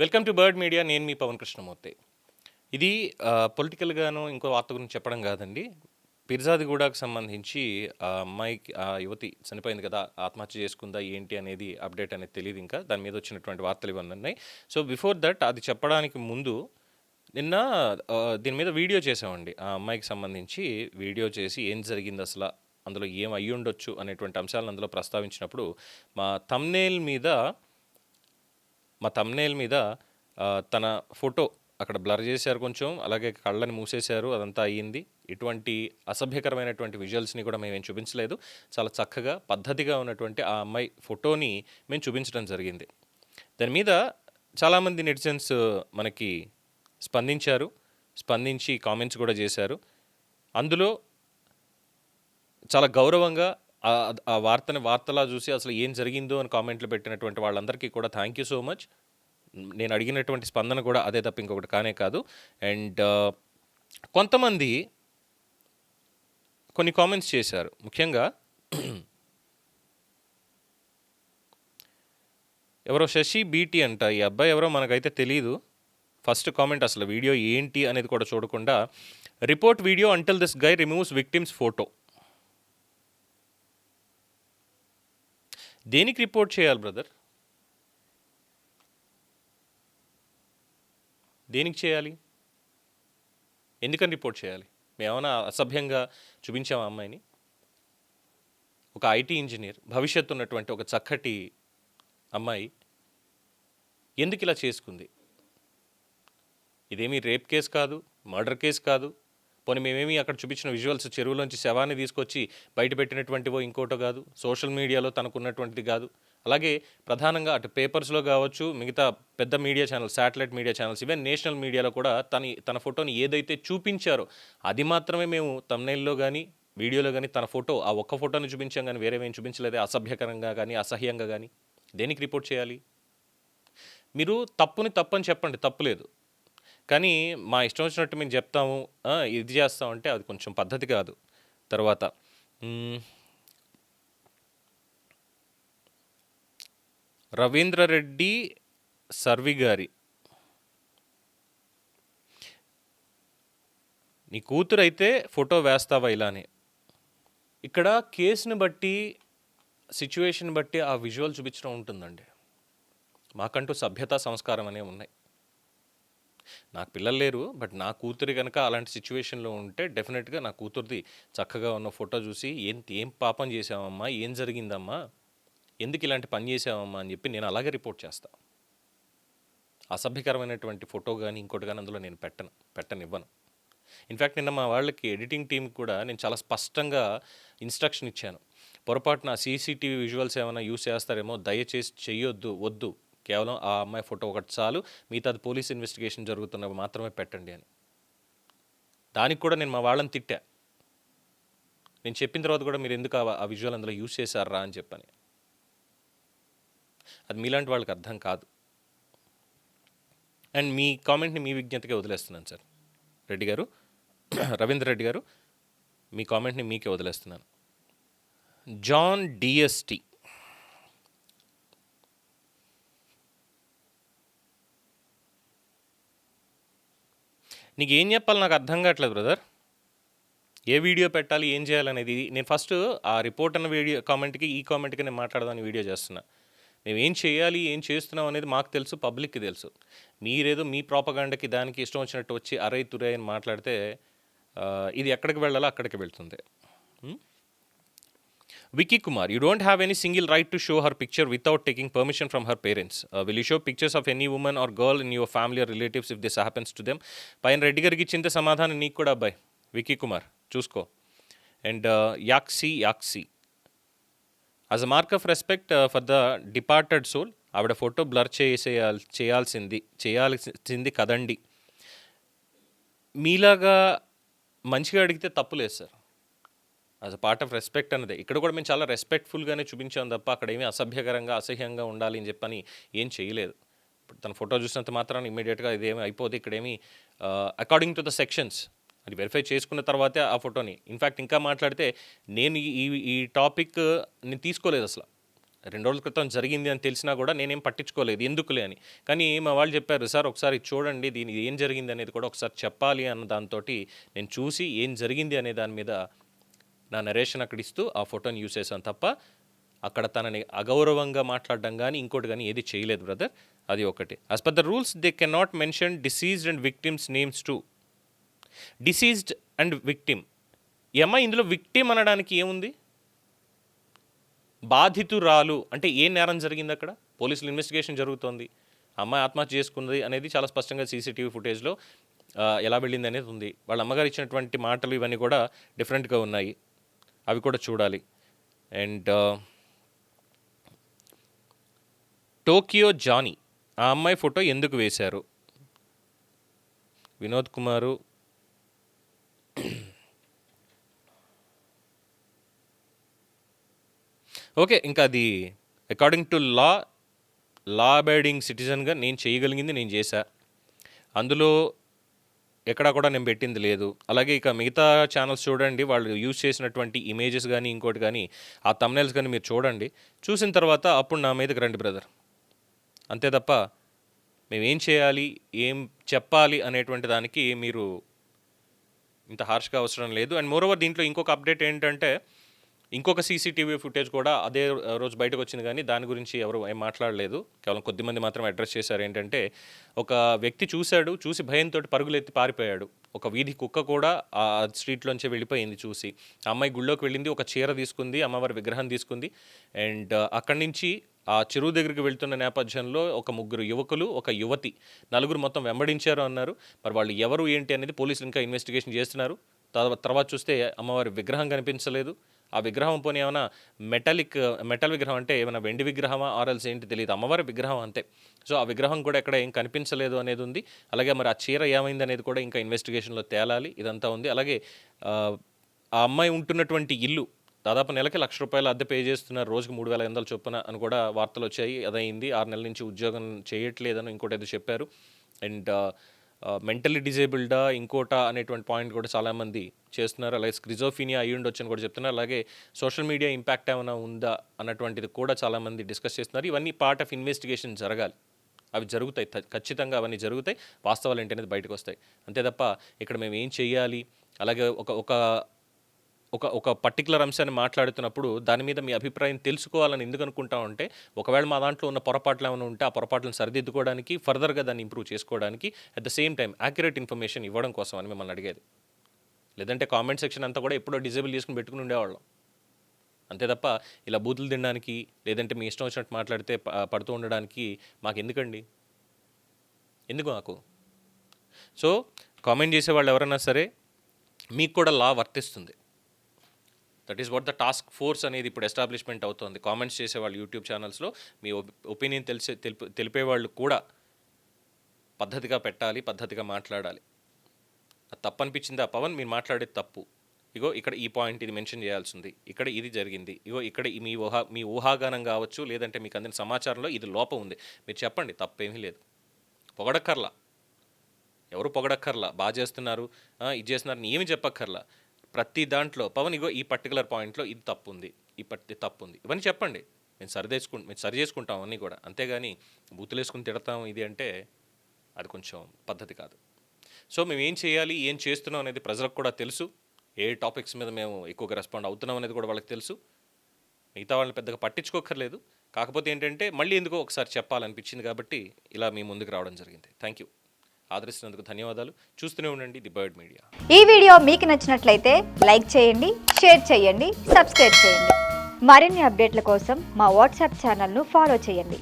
Welcome to bird media. నేను మీ పవన్ కృష్ణమూర్తి. ఇది పొలిటికల్గాను ఇంకో వార్త గురించి చెప్పడం కాదండి. పిర్జాదిగూడకు సంబంధించి ఆ అమ్మాయికి, ఆ యువతి చనిపోయింది కదా, ఆత్మహత్య చేసుకుందా ఏంటి అనేది అప్డేట్ అనేది తెలియదు. ఇంకా దాని మీద వచ్చినటువంటి వార్తలు ఇవన్నీ ఉన్నాయి. సో బిఫోర్ దట్ అది చెప్పడానికి ముందు నిన్న దీని మీద వీడియో చేసామండి. ఆ అమ్మాయికి సంబంధించి వీడియో చేసి ఏం జరిగింది అసలు, అందులో ఏం అయ్యి ఉండొచ్చు అనేటువంటి అంశాలను అందులో ప్రస్తావించినప్పుడు మా థంబ్నెయిల్ మీద తన ఫోటో అక్కడ బ్లర్ చేశారు కొంచెం, అలాగే కళ్ళని మూసేశారు, అదంతా అయ్యింది. ఇటువంటి అసభ్యకరమైనటువంటి విజువల్స్ని కూడా మేము ఏం చూపించలేదు. చాలా చక్కగా పద్ధతిగా ఉన్నటువంటి ఆ అమ్మాయి ఫోటోని మేము చూపించడం జరిగింది. దాని మీద చాలామంది నెటిజన్స్ మనకి స్పందించి కామెంట్స్ కూడా చేశారు. అందులో చాలా గౌరవంగా ఆ వార్తలా చూసి అసలు ఏం జరిగిందో అని కామెంట్లు పెట్టినటువంటి వాళ్ళందరికీ కూడా థ్యాంక్ యూ సో మచ్. నేను అడిగినటువంటి స్పందన కూడా అదే తప్ప ఇంకొకటి కానే కాదు. అండ్ కొంతమంది కొన్ని కామెంట్స్ చేశారు. ముఖ్యంగా ఎవరో శశి బీటీ అంట, ఈ అబ్బాయి ఎవరో మనకైతే తెలీదు. ఫస్ట్ కామెంట్ అసలు వీడియో ఏంటి అనేది కూడా చూడకుండా, report video until this guy removes victims photo. దేనికి రిపోర్ట్ చేయాలి బ్రదర్? దేనికి చేయాలి? ఎందుకని రిపోర్ట్ చేయాలి? మేమేమైనా అసభ్యంగా చూపించామా అమ్మాయిని? ఒక ఐటీ ఇంజనీర్, భవిష్యత్తు ఉన్నటువంటి ఒక చక్కటి అమ్మాయి ఎందుకు ఇలా చేసుకుంది? ఇదేమీ రేప్ కేసు కాదు, మర్డర్ కేసు కాదు. పోనీ మేమేమి అక్కడ చూపించిన విజువల్స్ చెరువులోంచి శవాన్ని తీసుకొచ్చి బయట పెట్టినటువంటివో ఇంకోటో కాదు, సోషల్ మీడియాలో తనకున్నటువంటిది కాదు. అలాగే ప్రధానంగా అటు పేపర్స్లో కావచ్చు, మిగతా పెద్ద media channels, satellite media channels, even national మీడియాలో కూడా తన ఫోటోని ఏదైతే చూపించారో అది మాత్రమే మేము థంబ్నెయిల్లో కానీ వీడియోలో కానీ తన ఫోటో, ఆ ఒక్క ఫోటోని చూపించాం కానీ వేరేమేం చూపించలేదే, అసభ్యకరంగా కానీ అసహ్యంగా కానీ. దేనికి రిపోర్ట్ చేయాలి? మీరు తప్పని చెప్పండి, తప్పులేదు. కానీ మా ఇష్టం వచ్చినట్టు మేము చెప్తాము, ఇది చేస్తామంటే అది కొంచెం పద్ధతి కాదు. తర్వాత రవీంద్రరెడ్డి సర్వి గారి, నీ కూతురు అయితే ఫోటో వేస్తావా ఇలానే? ఇక్కడ కేసుని బట్టి, సిచ్యువేషన్ బట్టి ఆ విజువల్ చూపించడం ఉంటుందండి. మాకంటూ సభ్యత, సంస్కారం అనేవి ఉన్నాయి. నాకు పిల్లలు లేరు, బట్ నా కూతురి కనుక అలాంటి సిచ్యువేషన్లో ఉంటే డెఫినెట్గా నా కూతురిది చక్కగా ఉన్న ఫోటో చూసి ఏం పాపం చేసావమ్మా, ఏం జరిగిందమ్మా, ఎందుకు ఇలాంటి పని చేసావమ్మా అని చెప్పి నేను అలాగే రిపోర్ట్ చేస్తాను. అసభ్యకరమైనటువంటి ఫోటో కానీ ఇంకోటి కానీ అందులో నేను పెట్టనివ్వను. ఇన్ఫ్యాక్ట్ నిన్న మా వాళ్ళకి, ఎడిటింగ్ టీంకి కూడా నేను చాలా స్పష్టంగా ఇన్స్ట్రక్షన్ ఇచ్చాను. పొరపాటున సీసీటీవీ విజువల్స్ ఏమైనా యూస్ చేస్తారేమో, దయచేసి చెయ్యొద్దు, వద్దు, కేవలం ఆ అమ్మాయి ఫోటో ఒకటి చాలు, మిగతాది పోలీస్ ఇన్వెస్టిగేషన్ జరుగుతున్నవి మాత్రమే పెట్టండి అని. దానికి కూడా నేను మా వాళ్ళని తిట్టా. నేను చెప్పిన తర్వాత కూడా మీరు ఎందుకు ఆ విజువల్ అందులో యూజ్ చేశారా అని చెప్పని. అది మీలాంటి వాళ్ళకి అర్థం కాదు. అండ్ మీ కామెంట్ని మీ విజ్ఞతకే వదిలేస్తున్నాను సార్. రెడ్డి గారు, రవీంద్ర రెడ్డి గారు, మీ కామెంట్ని మీకే వదిలేస్తున్నాను. జాన్ డిఎస్టీ, నీకు ఏం చెప్పాలి నాకు అర్థం కావట్లేదు బ్రదర్. ఏ వీడియో పెట్టాలి, ఏం చేయాలనేది నేను ఫస్ట్ ఆ రిపోర్ట్ అన్న వీడియో కామెంట్కి, ఈ కామెంట్కి నేను మాట్లాడదాని వీడియో చేస్తున్నా. మేము ఏం చేయాలి, ఏం చేస్తున్నాం అనేది మాకు తెలుసు, పబ్లిక్కి తెలుసు. మీరేదో మీ ప్రాపగాండకి దానికి ఇష్టం వచ్చినట్టు వచ్చి అరై తురై అని మాట్లాడితే ఇది ఎక్కడికి వెళ్ళాలో అక్కడికి వెళ్తుంది. Vicky Kumar, you don't have any single right to show her picture without taking permission from her parents. Will you show pictures of any woman or girl in your family or relatives if this happens to them? పైన రెడ్డి గారికి ఇచ్చిందే సమాధానం నీకు కూడా అబ్బాయి విక్కీ కుమార్, చూసుకో. And యాక్సీ, as a mark of respect for the departed soul, ఆవిడ ఫోటో బ్లర్ చేయాల్సింది కదండి. మీలాగా మంచిగా అడిగితే తప్పులేదు sir. As a part of respect అన్నదే. ఇక్కడ కూడా మేము చాలా రెస్పెక్ట్ఫుల్గానే చూపించాం తప్ప అక్కడ ఏమీ అసభ్యకరంగా, అసహ్యంగా ఉండాలి అని చెప్పని ఏం చేయలేదు. ఇప్పుడు తన ఫోటో చూసినంత మాత్రాన ఇమ్మీడియట్గా ఇదేమీ అయిపోతే ఇక్కడేమీ అకార్డింగ్ టు ద సెక్షన్స్ అది వెరిఫై చేసుకున్న తర్వాతే ఆ ఫోటోని. ఇన్ఫ్యాక్ట్ ఇంకా మాట్లాడితే నేను ఈ టాపిక్ నేను తీసుకోలేదు అసలు. 2 రోజుల క్రితం జరిగింది అని తెలిసినా కూడా నేనేం పట్టించుకోలేదు, ఎందుకులే అని. కానీ మా వాళ్ళు చెప్పారు, సార్ ఒకసారి చూడండి, దీని ఏం జరిగింది అనేది కూడా ఒకసారి చెప్పాలి అన్న దాంతోటి నేను చూసి ఏం జరిగింది అనే దాని మీద నా నరేషన్ అక్కడ ఇస్తూ ఆ ఫోటోని యూజ్ చేశాను తప్ప అక్కడ తనని అగౌరవంగా మాట్లాడడం కానీ ఇంకోటి కానీ ఏది చేయలేదు బ్రదర్. అది ఒకటి. As per the rules they can not mention deceased and victims names too. Deceased and victim, ఈ అమ్మాయి ఇందులో విక్టిమ్ అనడానికి ఏముంది? బాధితురాలు అంటే ఏ నేరం జరిగింది అక్కడ? పోలీసులు ఇన్వెస్టిగేషన్ జరుగుతోంది, అమ్మాయి ఆత్మహత్య చేసుకుంది అనేది చాలా స్పష్టంగా సీసీటీవీ ఫుటేజ్లో ఎలా వెళ్ళింది అనేది ఉంది. వాళ్ళ అమ్మగారు ఇచ్చినటువంటి మాటలు ఇవన్నీ కూడా డిఫరెంట్గా ఉన్నాయి, అవి కూడా చూడాలి. అండ్ టోకియో జానీ, ఆ అమ్మాయి ఫోటో ఎందుకు వేశారు? వినోద్ కుమారు ఓకే, ఇంకా అది అకార్డింగ్ టు లా అబైడింగ్ సిటిజన్గా నేను చేయగలిగింది నేను చేశా, అందులో ఎక్కడా కూడా నేను పెట్టింది లేదు. అలాగే ఇక మిగతా ఛానల్స్ చూడండి, వాళ్ళు యూజ్ చేసినటువంటి ఇమేజెస్ కానీ ఇంకోటి కానీ ఆ థంబ్నెయిల్స్ కానీ మీరు చూడండి, చూసిన తర్వాత అప్పుడు నా మీదకి రండి బ్రదర్. అంతే తప్ప మేమేం చేయాలి, ఏం చెప్పాలి అనేటువంటి దానికి మీరు ఇంత హార్ష్గా అవసరం లేదు. అండ్ మోరోవర్ దీంట్లో ఇంకొక అప్డేట్ ఏంటంటే, ఇంకొక సీసీటీవీ ఫుటేజ్ కూడా అదే రోజు బయటకు వచ్చింది, కానీ దాని గురించి ఎవరు ఏం మాట్లాడలేదు, కేవలం కొద్దిమంది మాత్రం అడ్రస్ చేశారు. ఏంటంటే, ఒక వ్యక్తి చూశాడు, చూసి భయంతో పరుగులెత్తి పారిపోయాడు. ఒక వీధి కుక్క కూడా ఆ స్ట్రీట్లోంచి వెళ్ళిపోయింది చూసి. ఆ అమ్మాయి గుళ్ళోకి వెళ్ళింది, ఒక చీర తీసుకుంది, అమ్మవారి విగ్రహం తీసుకుంది. అండ్ అక్కడి నుంచి ఆ చెరువు దగ్గరికి వెళ్తున్న నేపథ్యంలో ఒక 3 యువకులు, ఒక యువతి, 4 మొత్తం వెంబడించారు అన్నారు. మరి వాళ్ళు ఎవరు ఏంటి అనేది పోలీసులు ఇంకా ఇన్వెస్టిగేషన్ చేస్తున్నారు. తర్వాత చూస్తే అమ్మవారి విగ్రహం కనిపించలేదు. ఆ విగ్రహం పోనీ ఏమైనా మెటల్ విగ్రహం అంటే ఏమైనా వెండి విగ్రహమా ఆర్ఎల్స్ ఏంటి తెలియదు, అమ్మవారి విగ్రహం అంతే. సో ఆ విగ్రహం కూడా ఎక్కడ ఏం కనిపించలేదు అనేది ఉంది. అలాగే మరి ఆ చీర ఏమైంది అనేది కూడా ఇంకా ఇన్వెస్టిగేషన్లో తేలాలి, ఇదంతా ఉంది. అలాగే ఆ అమ్మాయి ఉంటున్నటువంటి ఇల్లు దాదాపు నెలకి ₹1,00,000 అద్దె పే చేస్తున్నారు, రోజుకి 3,500 చొప్పున అని కూడా వార్తలు వచ్చాయి. అదైంది, 6 నెలల నుంచి ఉద్యోగం చేయట్లేదని ఇంకోటి ఏదో చెప్పారు. అండ్ మెంటల్లీ డిజేబుల్డా ఇంకోట అనేటువంటి పాయింట్ కూడా చాలామంది చేస్తున్నారు. అలాగే స్క్రిజోఫీనియా అయ్యి ఉండొచ్చు అని కూడా చెప్తున్నారు. అలాగే సోషల్ మీడియా ఇంపాక్ట్ ఏమైనా ఉందా అన్నటువంటిది కూడా చాలామంది డిస్కస్ చేస్తున్నారు. ఇవన్నీ పార్ట్ ఆఫ్ ఇన్వెస్టిగేషన్ జరగాలి, అవి జరుగుతాయి, ఖచ్చితంగా అవన్నీ జరుగుతాయి, వాస్తవాలు ఏంటి అనేది బయటకు వస్తాయి. అంతే తప్ప ఇక్కడ మేము ఏం చేయాలి, అలాగే ఒక పర్టికులర్ అంశాన్ని మాట్లాడుతున్నప్పుడు దాని మీద మీ అభిప్రాయం తెలుసుకోవాలని ఎందుకు అనుకుంటామంటే, ఒకవేళ మా దాంట్లో ఉన్న పొరపాట్లు ఏమైనా ఉంటే ఆ పొరపాట్లను సరిదిద్దుకోవడానికి, ఫర్దర్గా దాన్ని ఇంప్రూవ్ చేసుకోవడానికి, at the same time accurate information ఇవ్వడం కోసం అని మిమ్మల్ని అడిగేది. లేదంటే కామెంట్ సెక్షన్ అంతా కూడా ఎప్పుడో డిజేబుల్ చేసుకుని పెట్టుకుని ఉండేవాళ్ళం. అంతే తప్ప ఇలా బూతులు తినడానికి, లేదంటే మీ ఇష్టం వచ్చినట్టు మాట్లాడితే పడుతూ ఉండడానికి మాకు ఎందుకండి, ఎందుకు మాకు? సో కామెంట్ చేసేవాళ్ళు ఎవరైనా సరే మీకు కూడా లా వర్తిస్తుంది. That is what the task force అనేది ఇప్పుడు ఎస్టాబ్లిష్మెంట్ అవుతుంది. కామెంట్స్ చేసేవాళ్ళు యూట్యూబ్ ఛానల్స్లో మీ ఒపీనియన్ తెలిపేవాళ్ళు కూడా పద్ధతిగా పెట్టాలి, పద్ధతిగా మాట్లాడాలి. అది తప్పు అనిపించిందా పవన్, మీరు మాట్లాడేది తప్పు, ఇగో ఇక్కడ ఈ పాయింట్ ఇది మెన్షన్ చేయాల్సింది, ఇక్కడ ఇది జరిగింది, ఇగో ఇక్కడ మీ ఊహాగానం కావచ్చు, లేదంటే మీకు అందిన సమాచారంలో ఇది లోపం ఉంది, మీరు చెప్పండి, తప్పేమీ లేదు. పొగడక్కర్లా, ఎవరు పొగడక్కర్లా, బాగా చేస్తున్నారు, ఇది చేస్తున్నారు ఏమి చెప్పక్కర్లా. ప్రతి దాంట్లో పవన్ ఇగో ఈ పర్టికులర్ పాయింట్లో ఇది తప్పు ఉంది, ఈ తప్పు ఉంది, ఇవన్నీ చెప్పండి, మేము సరి చేసుకుంటాం అన్నీ కూడా. అంతేగాని బూతులు వేసుకుని తిడతాం ఇది అంటే అది కొంచెం పద్ధతి కాదు. సో మేము ఏం చేయాలి, ఏం చేస్తున్నాం అనేది ప్రజలకు కూడా తెలుసు. ఏ టాపిక్స్ మీద మేము ఎక్కువగా రెస్పాండ్ అవుతున్నాం అనేది కూడా వాళ్ళకి తెలుసు. మిగతా వాళ్ళని పెద్దగా పట్టించుకోక్కర్లేదు. కాకపోతే ఏంటంటే మళ్ళీ ఎందుకో ఒకసారి చెప్పాలనిపించింది కాబట్టి ఇలా మీ ముందుకు రావడం జరిగింది. Thank you. ఆదరిస్తున్నందుకు ధన్యవాదాలు. చూస్తూనే ఉండండి ది బర్డ్ మీడియా. ఈ వీడియో మీకు నచ్చినట్లయితే లైక్ చేయండి, షేర్ చేయండి, సబ్స్క్రైబ్ చేయండి. మరిన్ని అప్డేట్ల కోసం మా వాట్సాప్ ఛానల్ను ఫాలో చేయండి.